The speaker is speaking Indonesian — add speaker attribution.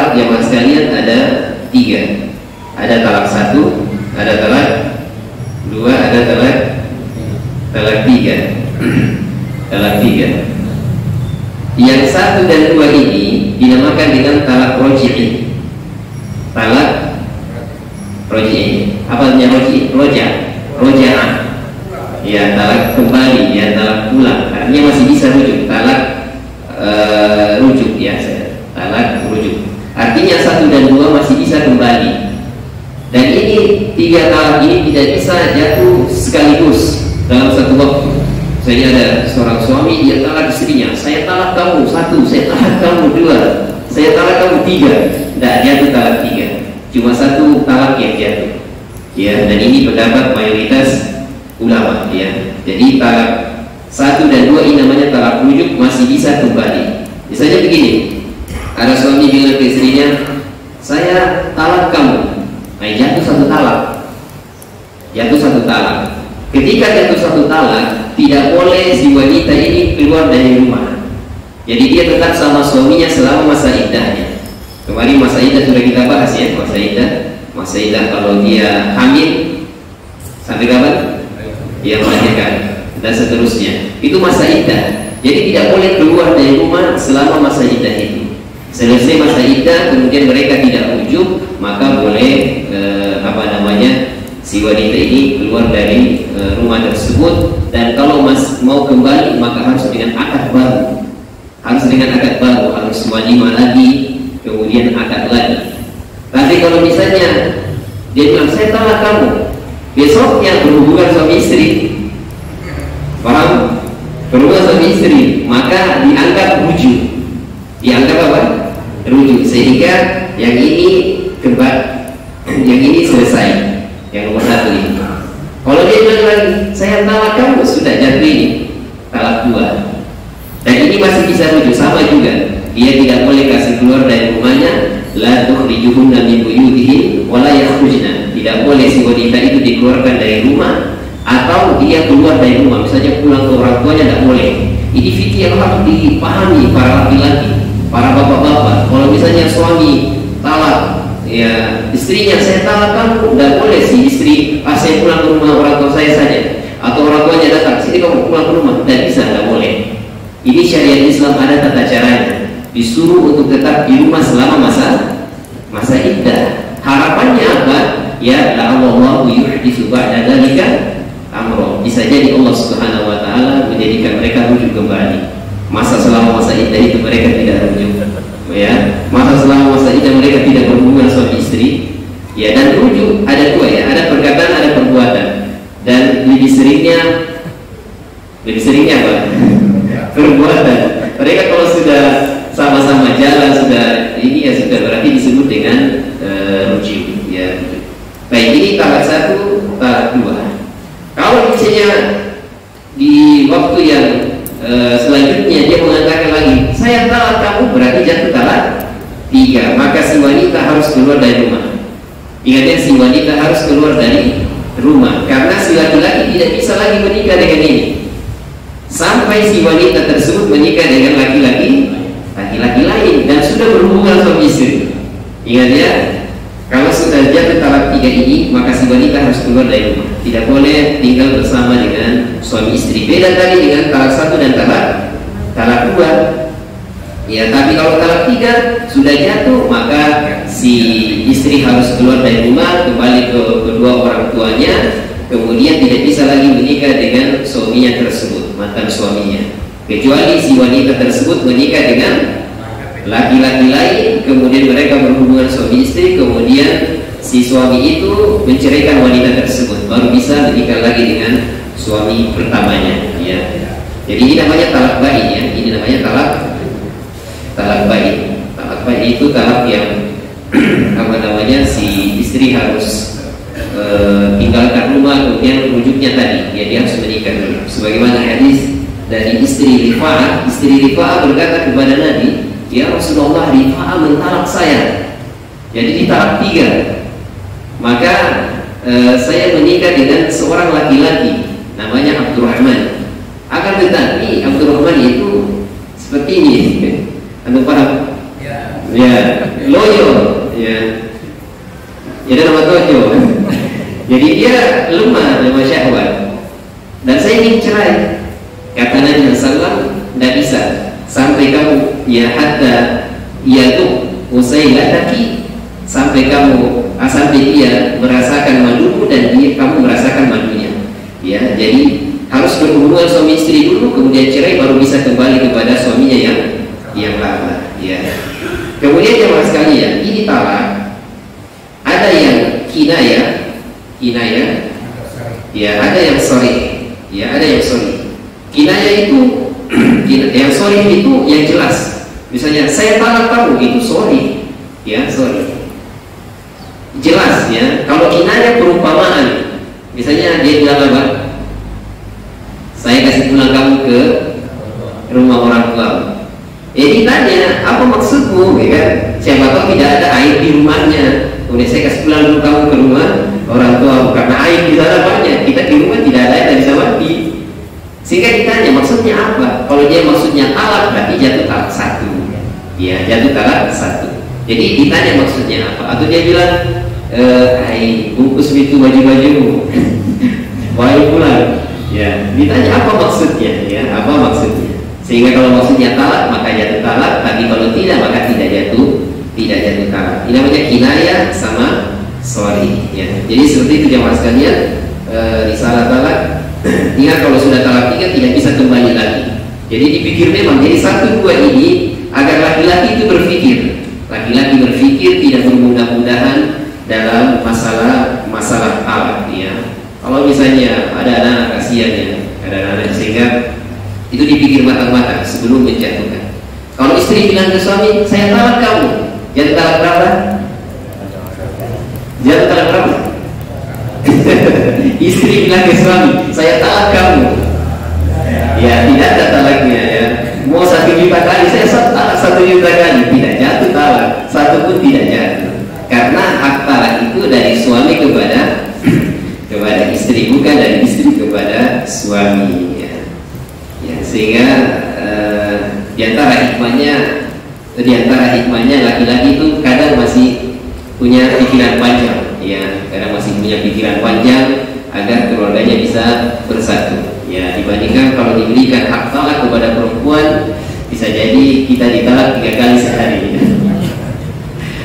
Speaker 1: talak jamaah sekalian ada 3. Ada talak 1, ada talak 2, ada talak 3. Talak 3. Yang 1 dan 2 ini dinamakan dengan talak roji'i. Talak roji'i. Apa artinya roji'i? Roja'ah. Ya, talak kembali, ya, talak pulang. Artinya masih bisa rujuk. Talak rujuk, ya, talak rujuk. Artinya 1 dan 2 masih bisa kembali. Dan ini 3 talak ini tidak bisa jatuh sekaligus dalam satu waktu. Misalnya ada seorang suami, dia talak istrinya, saya talak kamu 1, saya talak kamu 2, saya talak kamu 3. Tidak jatuh talak 3, cuma 1 talak yang jatuh. Ya, dan ini pendapat mayoritas ulama, ya. Jadi talak 1 dan 2 ini namanya talak rujuk, masih bisa kembali. Misalnya begini, ada suami bilang ke istrinya, saya talak kamu. Nah, jatuh 1 talak. Jatuh 1 talak. Ketika jatuh 1 talak, tidak boleh si wanita ini keluar dari rumah. Jadi dia tetap sama suaminya selama masa iddahnya. Kemarin masa iddah sudah kita bahas, ya, masa iddah. Masa iddah kalau dia hamil sampai kapan? Dia melahirkan dan seterusnya. Itu masa iddah. Jadi tidak boleh keluar dari rumah selama masa iddah itu. Selesai masa iddah, kemudian mereka tidak rujuk, maka boleh si wanita ini keluar dari rumah tersebut. Dan kalau mau kembali, maka harus dengan akad baru. Harus dengan akad baru, harus walimah lagi, kemudian akad lagi. Tapi kalau misalnya dia bilang saya talak kamu, besoknya berhubungan suami istri, paham? Berhubungan suami istri, maka dianggap rujuk. Dianggap apa? Rujuk. Sehingga yang ini yang ini selesai. Yang nomor 1 ini. Kalau dia bilang lagi saya talak kamu, sudah jatuh ini talak 2. Dan ini masih bisa rujuk, sama juga. Dia tidak boleh kasih keluar dari rumahnya. La tukhrijuhunna min buyutihim wa la yakhrujna. Tidak boleh si wanita itu dikeluarkan dari rumah, atau dia keluar dari rumah, misalnya pulang ke orang tuanya, tidak boleh. Ini fikih yang harus dipahami para laki-laki, para bapak-bapak. Kalau misalnya suami talak, ya, istrinya saya talak kamu, tidak boleh si istri, saya pulang ke rumah orang tua saya saja, atau orang tuanya datang, sini kamu pulang ke rumah, tidak bisa, tidak boleh. Ini syariat Islam ada tata caranya. Disuruh untuk tetap di rumah selama masa iddah. Harapannya apa? Ya, la'allahu yuhditsu ba'da dzalika amra. Bisa jadi Allah Subhanahu wa taala menjadikan mereka rujuk kembali. Selama masa iddah itu mereka tidak rujuk. Ya, selama masa iddah mereka tidak berhubungan suami istri. Ya, dan rujuk ada 2, ya, ada perkataan, ada perbuatan. Dan lebih seringnya apa? Perbuatan. Mereka kalau sudah sama-sama jalan, sudah ini, ya sudah berarti disebut dengan rujuk, ya. Baik, ini talak 1, talak 2. Kalau misalnya di waktu yang selanjutnya dia mengatakan lagi saya talak kamu, berarti jatuh talak 3. Maka si wanita harus keluar dari rumah. Ingatnya, si wanita harus keluar dari rumah, karena si laki-laki tidak bisa lagi menikah dengan ini sampai si wanita tersebut menikah dengan laki-laki lain dan sudah berhubungan suami istri. Ingat, ya, kalau sudah jatuh talak 3 ini, maka si wanita harus keluar dari rumah. Tidak boleh tinggal bersama dengan suami istri. Beda tadi dengan talak 1 dan talak 2. Ya, tapi kalau talak 3 sudah jatuh, maka si istri harus keluar dari rumah, kembali ke kedua orang tuanya, kemudian tidak bisa lagi menikah dengan suaminya tersebut, mantan suaminya, kecuali si wanita tersebut menikah dengan laki-laki lain, kemudian mereka berhubungan suami istri, kemudian si suami itu menceraikan wanita tersebut, baru bisa menikah lagi dengan suami pertamanya, ya. Jadi ini namanya talak bain, ya. Ini namanya talak bain. Talak bain itu talak yang si istri harus tinggalkan rumah, kemudian rujuknya tadi, ya, dia harus menikah dulu. Sebagaimana hadis dari istri Rifa'ah berkata kepada Nabi, ya Rasulullah, Rifa'ah mentalak saya, jadi ditalak 3. Maka saya menikah dengan seorang laki-laki namanya Abdurrahman. Akan tetapi Abdurrahman itu seperti ini, Anda paham? Ya, ya loyo, ya ada nama tojo. Jadi dia lemah syahwat. Dan saya ingin cerai, kata Nabi Sallam, tidak bisa sampai kamu ya hatta ya tuh usai lataki, sampai kamu sampai dia merasakan madumu dan kamu merasakan madunya. Ya, jadi harus berhubungan suami istri dulu, kemudian cerai baru bisa kembali kepada suaminya yang lama. Ya. Kemudian jemaah sekalian, ini talak. Ada yang kinayah, ya ada yang sorry, ya ada yang sorry. Kinayah itu, yang sorry itu yang jelas. Misalnya saya talak kamu, itu sorry, ya sorry. Jelas ya. Kalau kinayah perumpamaan, misalnya dia bilang apa? Saya kasih pulang kamu ke rumah orang tua. Ditanya apa maksudmu, ya kan? Siapa tahu tidak ada air di rumahnya. Kemudian saya kasih pulang dulu kamu ke rumah orang tua karena air di sana banyak. Kita di rumah tidak ada yang bisa mandi. Sehingga ditanya maksudnya apa? Kalau dia maksudnya talak berarti jatuh talak satu. Ya jatuh talak satu. Jadi ditanya maksudnya apa? Atau dia bilang, bungkus itu baju-bajumu, bawa pulang. Ya, ditanya apa maksudnya? Ya, apa maksudnya? Sehingga kalau maksudnya talak maka jatuh talak, tapi kalau tidak maka tidak jatuh talak. Ini namanya kinayah sama sorry. Ya. Jadi seperti itu jemaah sekalian, risalah talak. Ingat kalau sudah talak 3 tidak bisa kembali lagi. Jadi dipikir memang jadi 1, 2 ini agar laki-laki itu berpikir. Laki-laki berpikir tidak bermudah-mudahan dalam masalah talak. Ya. Kalau misalnya ada anak kasihan ya, ada anak sehingga itu dipikir matang-matang sebelum menjatuhkan. Kalau istri bilang ke suami, saya talak kamu, jatuh talak berapa? Jatuh talak berapa? Istri bilang ke suami, saya talak kamu, ya tidak ada talaknya ya. Mau 1 juta kali, saya talak 1 juta kali, tidak jatuh talak, 1 pun tidak jatuh. Karena hak talak itu dari suami kepada istri, bukan dari istri kepada suami ya. Ya, sehingga di antara hikmahnya laki-laki itu kadang masih punya pikiran panjang ya, kadang masih punya pikiran panjang agar keluarganya bisa bersatu ya, dibandingkan kalau diberikan hak talak kepada perempuan bisa jadi kita ditalak 3 kali sehari